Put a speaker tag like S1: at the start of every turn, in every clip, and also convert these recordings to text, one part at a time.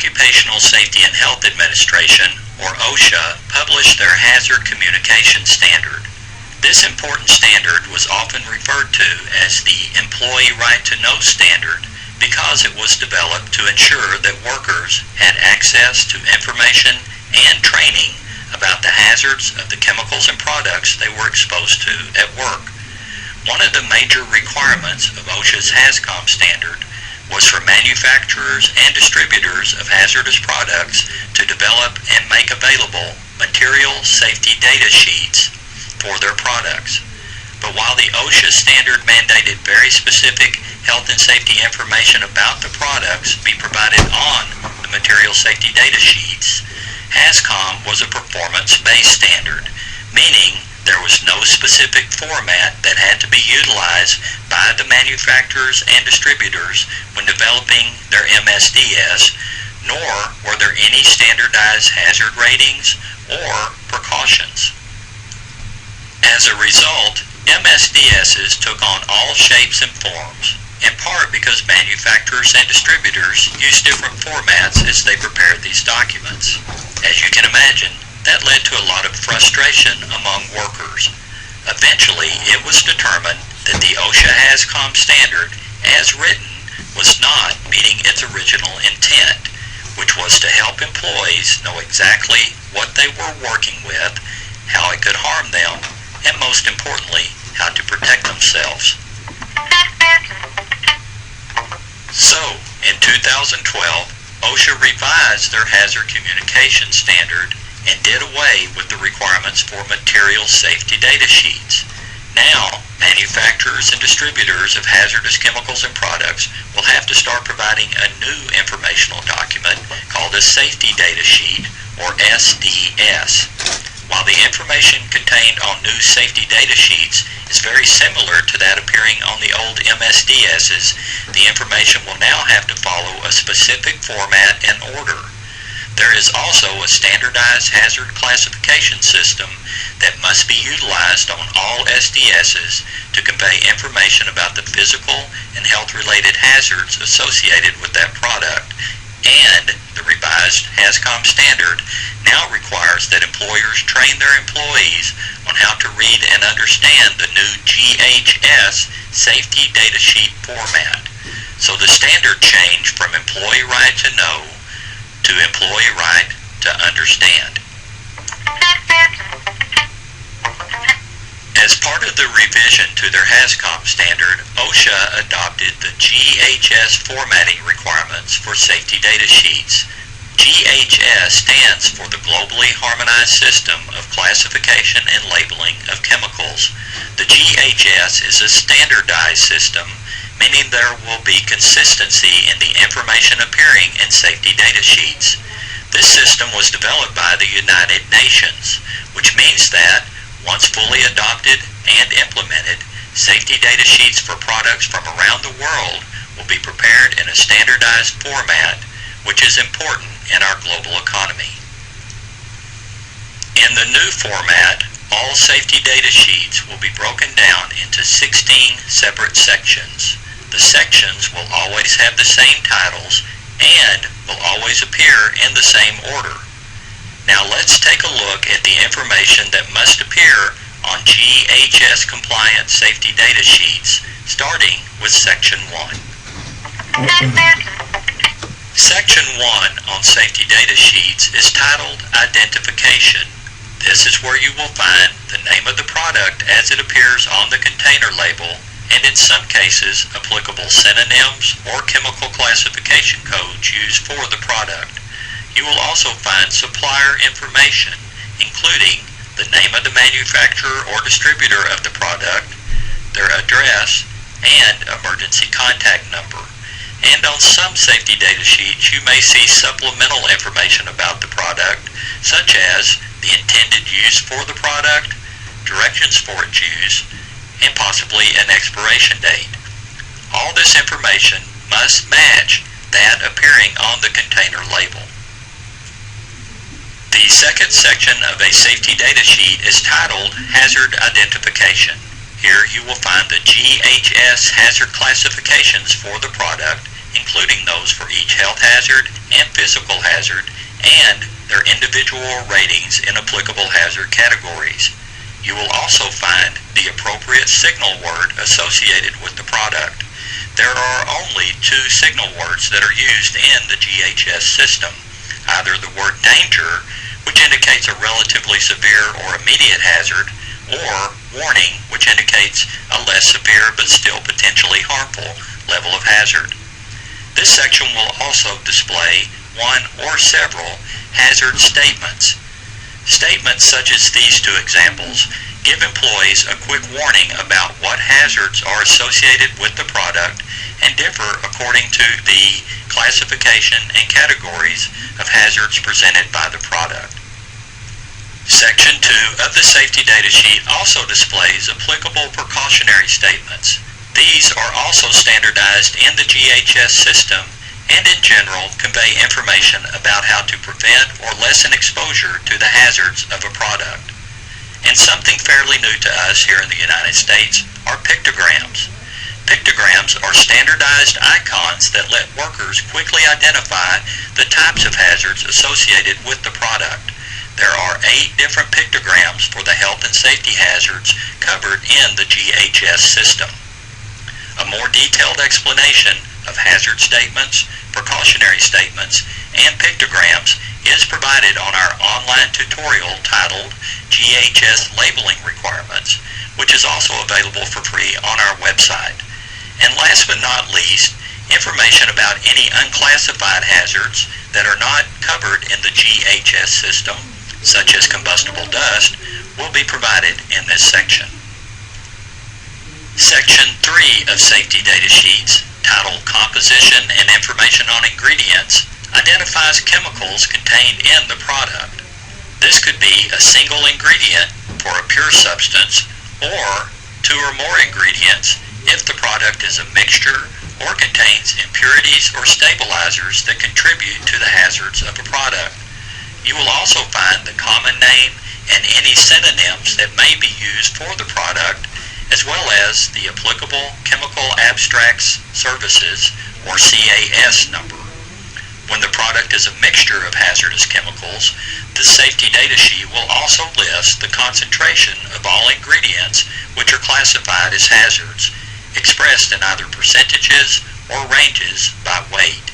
S1: Occupational Safety and Health Administration, or OSHA, published their Hazard Communication Standard. This important standard was often referred to as the Employee Right to Know Standard because it was developed to ensure that workers had access to information and training about the hazards of the chemicals and products they were exposed to at work. One of the major requirements of OSHA's HAZCOM standard was for manufacturers and distributors of hazardous products to develop and make available material safety data sheets for their products. But while the OSHA standard mandated very specific health and safety information about the products be provided on the material safety data sheets, HAZCOM was a performance-based standard, meaning there was no specific format that had to be utilized by the manufacturers and distributors when developing their MSDS, nor were there any standardized hazard ratings or precautions. As a result, MSDSs took on all shapes and forms, in part because manufacturers and distributors used different formats as they prepared these documents. As you can imagine, that led to a lot of frustration among workers. Eventually, it was determined that the OSHA HAZCOM standard, as written, was not meeting its original intent, which was to help employees know exactly what they were working with, how it could harm them, and most importantly, how to protect themselves. So, in 2012, OSHA revised their hazard communication standard and did away with the requirements for material safety data sheets. Now, manufacturers and distributors of hazardous chemicals and products will have to start providing a new informational document called a Safety Data Sheet, or SDS. While the information contained on new safety data sheets is very similar to that appearing on the old MSDSs, the information will now have to follow a specific format and order. There is also a standardized hazard classification system that must be utilized on all SDSs to convey information about the physical and health-related hazards associated with that product, and the revised HAZCOM standard now requires that employers train their employees on how to read and understand the new GHS Safety Data Sheet format. So the standard changed from Employee Right to Know to Employee Right to Understand. As part of the revision to their HAZCOM standard, OSHA adopted the GHS formatting requirements for safety data sheets. GHS stands for the Globally Harmonized System of Classification and Labeling of Chemicals. The GHS is a standardized system, meaning there will be consistency in the information appearing in safety data sheets. This system was developed by the United Nations, which means that once fully adopted and implemented, safety data sheets for products from around the world will be prepared in a standardized format, which is important in our global economy. In the new format, all safety data sheets will be broken down into 16 separate sections. The sections will always have the same titles and will always appear in the same order. Now let's take a look at the information that must appear on GHS compliant safety data sheets, starting with Section 1. Section 1 on safety data sheets is titled Identification. This is where you will find the name of the product as it appears on the container label, and in some cases applicable synonyms or chemical classification codes used for the product. You will also find supplier information, including the name of the manufacturer or distributor of the product, their address, and emergency contact number. And on some safety data sheets, you may see supplemental information about the product, such as the intended use for the product, directions for its use, and possibly an expiration date. All this information must match that appearing on the container label. The second section of a safety data sheet is titled Hazard Identification. Here you will find the GHS hazard classifications for the product, including those those for each health hazard and physical hazard, and their individual ratings in applicable hazard categories. You will also find the appropriate signal word associated with the product. There are only 2 signal words that are used in the GHS system, either the word danger, which indicates a relatively severe or immediate hazard, or warning, which indicates a less severe but still potentially harmful level of hazard. This section will also display one or several hazard statements. Statements such as these 2 examples give employees a quick warning about what hazards are associated with the product and differ according to the classification and categories of hazards presented by the product. Section 2 of the safety data sheet also displays applicable precautionary statements. These are also standardized in the GHS system and in general convey information about how to prevent or lessen exposure to the hazards of a product. And something fairly new to us here in the United States are pictograms. Pictograms are standardized icons that let workers quickly identify the types of hazards associated with the product. There are 8 different pictograms for the health and safety hazards covered in the GHS system. A more detailed explanation of hazard statements, precautionary statements, and pictograms is provided on our online tutorial titled GHS Labeling Requirements, which is also available for free on our website. And last but not least, information about any unclassified hazards that are not covered in the GHS system, such as combustible dust, will be provided in this section. Section 3 of Safety Data Sheets, titled Composition and Information on Ingredients, identifies chemicals contained in the product. This could be a single ingredient for a pure substance, or 2 or more ingredients if the product is a mixture or contains impurities or stabilizers that contribute to the hazards of a product. You will also find the common name and any synonyms that may be used for the product, as well as the applicable Chemical Abstracts Services, or CAS number. When the product is a mixture of hazardous chemicals, the safety data sheet will also list the concentration of all ingredients which are classified as hazards, expressed in either percentages or ranges by weight.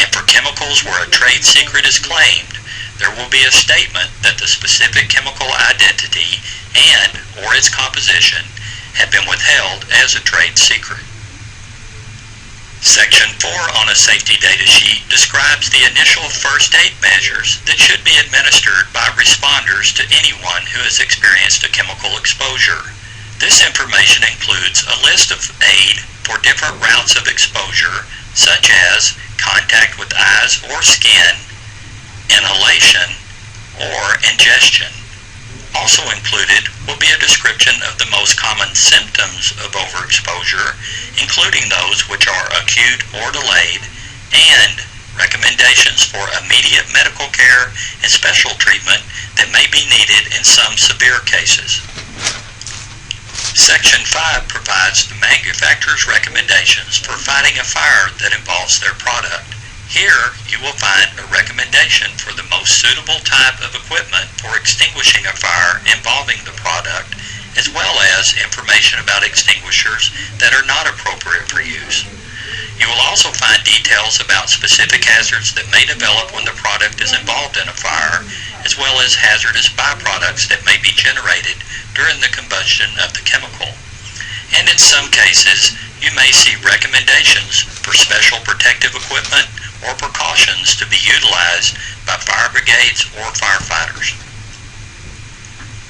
S1: And for chemicals where a trade secret is claimed, there will be a statement that the specific chemical identity and or its composition have been withheld as a trade secret. Section 4 on a safety data sheet describes the initial first aid measures that should be administered by responders to anyone who has experienced a chemical exposure. This information includes a list of aid for different routes of exposure, such as contact with eyes or skin, inhalation, or ingestion. Also included will be a description of the most common symptoms of overexposure, including those which are acute or delayed, and recommendations for immediate medical care and special treatment that may be needed in some severe cases. Section 5 provides the manufacturer's recommendations for fighting a fire that involves their product. Here, you will find a recommendation for the most suitable type of equipment for extinguishing a fire involving the product, as well as information about extinguishers that are not appropriate for use. You will also find details about specific hazards that may develop when the product is involved in a fire, as well as hazardous byproducts that may be generated during the combustion of the chemical. And in some cases, you may see recommendations for special protective equipment or precautions to be utilized by fire brigades or firefighters.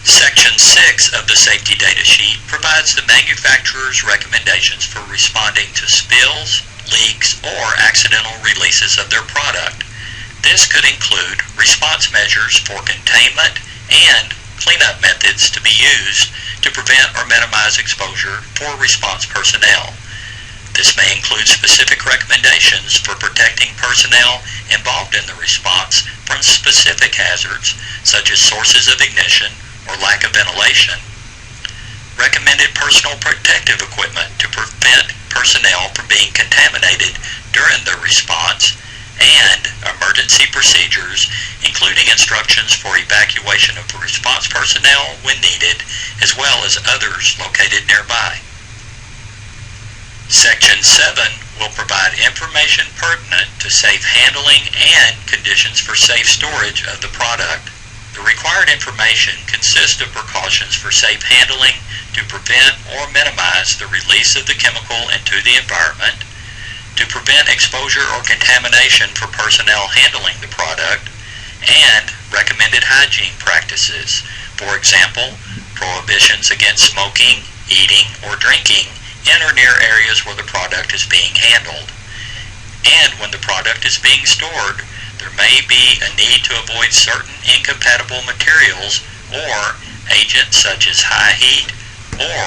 S1: Section 6 of the safety data sheet provides the manufacturer's recommendations for responding to spills, leaks, or accidental releases of their product. This could include response measures for containment and cleanup methods to be used to prevent or minimize exposure for response personnel. This may include specific recommendations for protecting personnel involved in the response from specific hazards, such as sources of ignition or lack of ventilation. Recommended personal protective equipment to prevent personnel from being contaminated during the response instructions for evacuation of response personnel when needed, as well as others located nearby. Section 7 will provide information pertinent to safe handling and conditions for safe storage of the product. The required information consists of precautions for safe handling to prevent or minimize the release of the chemical into the environment, to prevent exposure or contamination for personnel handling the product, and recommended hygiene practices. For example, prohibitions against smoking, eating, or drinking in or near areas where the product is being handled. And when the product is being stored, there may be a need to avoid certain incompatible materials or agents such as high heat or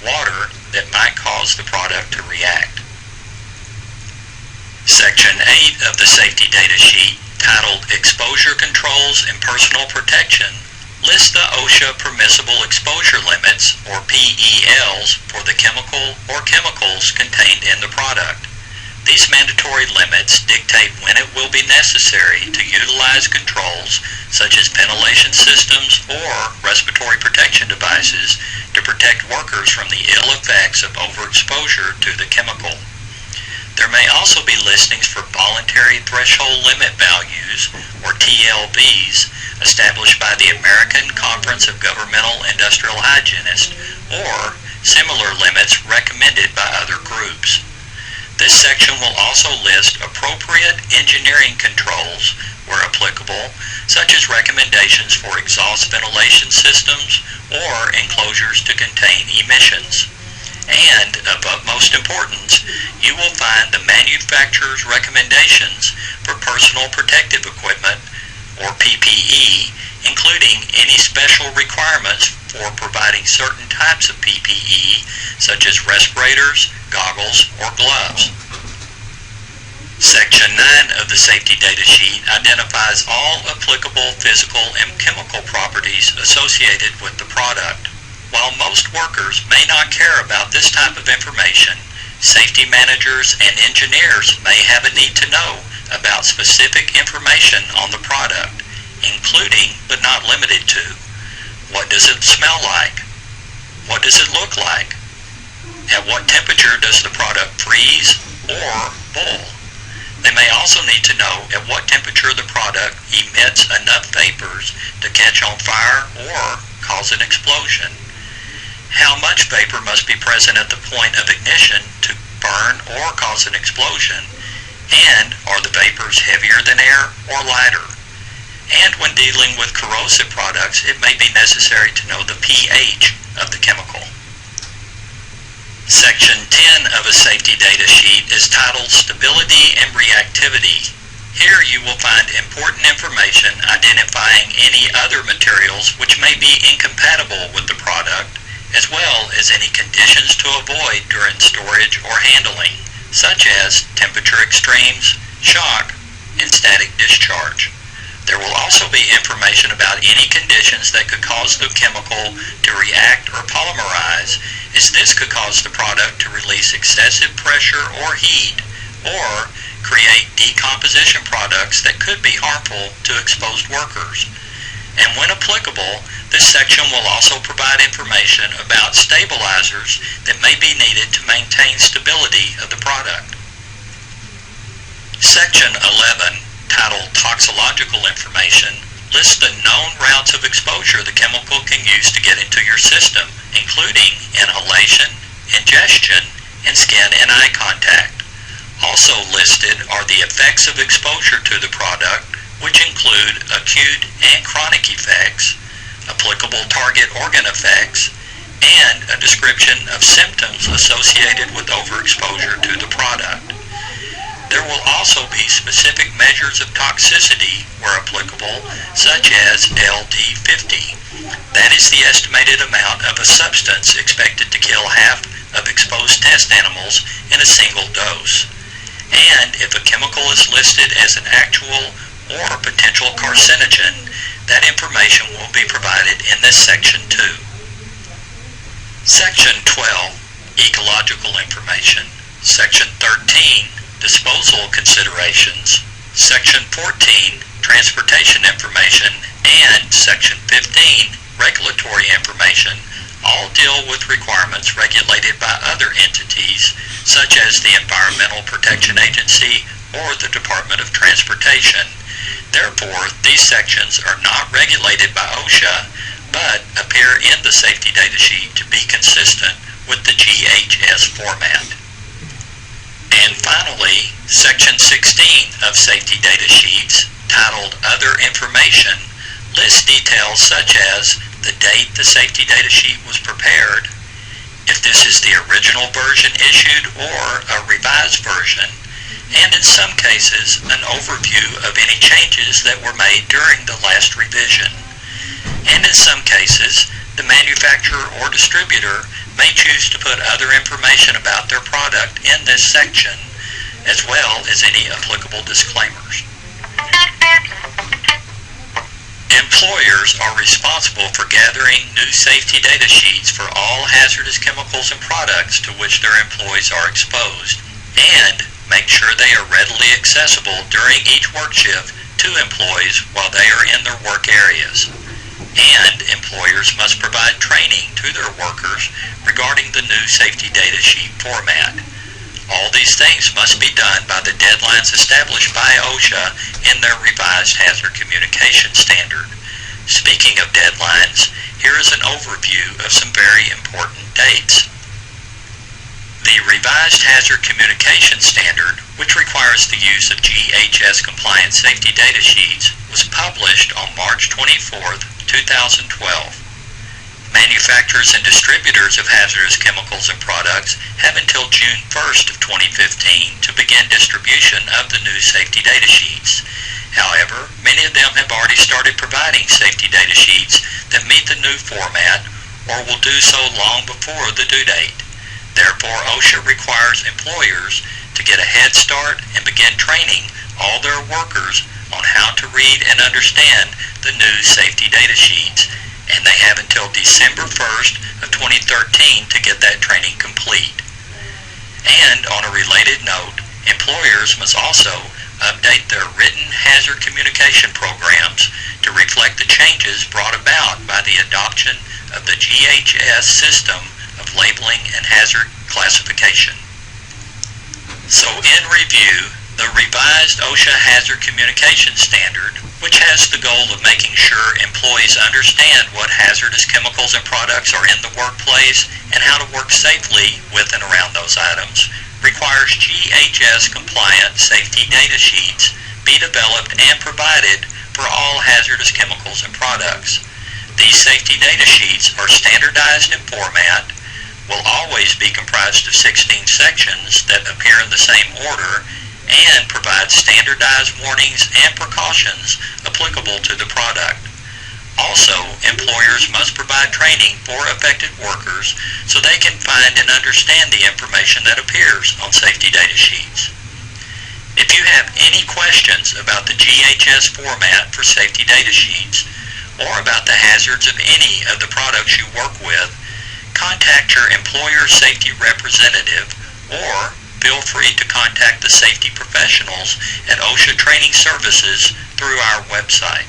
S1: water that might cause the product to react. Section 8 of the safety data sheet, titled Exposure Controls and Personal Protection, lists the OSHA permissible exposure limits, or PELs, for the chemical or chemicals contained in the product. These mandatory limits dictate when it will be necessary to utilize controls such as ventilation systems or respiratory protection devices to protect workers from the ill effects of overexposure to the chemical. There may also be listings for voluntary threshold limit values, or TLVs, established by the American Conference of Governmental Industrial Hygienists, or similar limits recommended by other groups. This section will also list appropriate engineering controls, where applicable, such as recommendations for exhaust ventilation systems or enclosures to contain emissions. And, of utmost importance, you will find the manufacturer's recommendations for personal protective equipment, or PPE, including any special requirements for providing certain types of PPE, such as respirators, goggles, or gloves. Section 9 of the safety data sheet identifies all applicable physical and chemical properties associated with the product. While most workers may not care about this type of information, safety managers and engineers may have a need to know about specific information on the product, including but not limited to: what does it smell like? What does it look like? At what temperature does the product freeze or boil? They may also need to know at what temperature the product emits enough vapors to catch on fire or cause an explosion. How much vapor must be present at the point of ignition to burn or cause an explosion? And are the vapors heavier than air or lighter? And when dealing with corrosive products, it may be necessary to know the pH of the chemical. Section 10 of a safety data sheet is titled Stability and Reactivity. Here you will find important information identifying any other materials which may be incompatible with the product, as well as any conditions to avoid during storage or handling, such as temperature extremes, shock, and static discharge. There will also be information about any conditions that could cause the chemical to react or polymerize, as this could cause the product to release excessive pressure or heat, or create decomposition products that could be harmful to exposed workers. And when applicable, this section will also provide information about stabilizers that may be needed to maintain stability of the product. Section 11, titled Toxicological Information, lists the known routes of exposure the chemical can use to get into your system, including inhalation, ingestion, and skin and eye contact. Also listed are the effects of exposure to the product, which include acute and chronic effects, applicable target organ effects, and a description of symptoms associated with overexposure to the product. There will also be specific measures of toxicity where applicable, such as LD50. That is the estimated amount of a substance expected to kill half of exposed test animals in a single dose. And if a chemical is listed as an actual or potential carcinogen, that information will be provided in this section too. Section 12, Ecological Information. Section 13, Disposal Considerations. Section 14, Transportation Information and Section 15, regulatory information, all deal with requirements regulated by other entities such as the Environmental Protection Agency or the Department of Transportation. Therefore, these sections are not regulated by OSHA, but appear in the safety data sheet to be consistent with the GHS format. And finally, Section 16 of Safety Data Sheets, titled Other Information, lists details such as the date the safety data sheet was prepared, if this is the original version issued or a revised version, and in some cases, an overview of any changes that were made during the last revision. And in some cases, the manufacturer or distributor may choose to put other information about their product in this section, as well as any applicable disclaimers. Employers are responsible for gathering new safety data sheets for all hazardous chemicals and products to which their employees are exposed, and make sure they are readily accessible during each work shift to employees while they are in their work areas. And employers must provide training to their workers regarding the new safety data sheet format. All these things must be done by the deadlines established by OSHA in their revised hazard communication standard. Speaking of deadlines, here is an overview of some very important dates. The revised hazard communication standard, which requires the use of GHS compliant safety data sheets, was published on March 24th, 2012. Manufacturers and distributors of hazardous chemicals and products have until June 1st of 2015 to begin distribution of the new safety data sheets. However, many of them have already started providing safety data sheets that meet the new format or will do so long before the due date. Therefore, OSHA requires employers to get a head start and begin training all their workers on how to read and understand the new safety data sheets, and they have until December 1st of 2013 to get that training complete. And on a related note, employers must also update their written hazard communication programs to reflect the changes brought about by the adoption of the GHS system of labeling and hazard classification. So in review, the revised OSHA Hazard Communication Standard, which has the goal of making sure employees understand what hazardous chemicals and products are in the workplace and how to work safely with and around those items, requires GHS compliant safety data sheets be developed and provided for all hazardous chemicals and products. These safety data sheets are standardized in format, will always be comprised of 16 sections that appear in the same order, and provide standardized warnings and precautions applicable to the product. Also, employers must provide training for affected workers so they can find and understand the information that appears on safety data sheets. If you have any questions about the GHS format for safety data sheets or about the hazards of any of the products you work with, contact your employer safety representative or feel free to contact the safety professionals at OSHA Training Services through our website.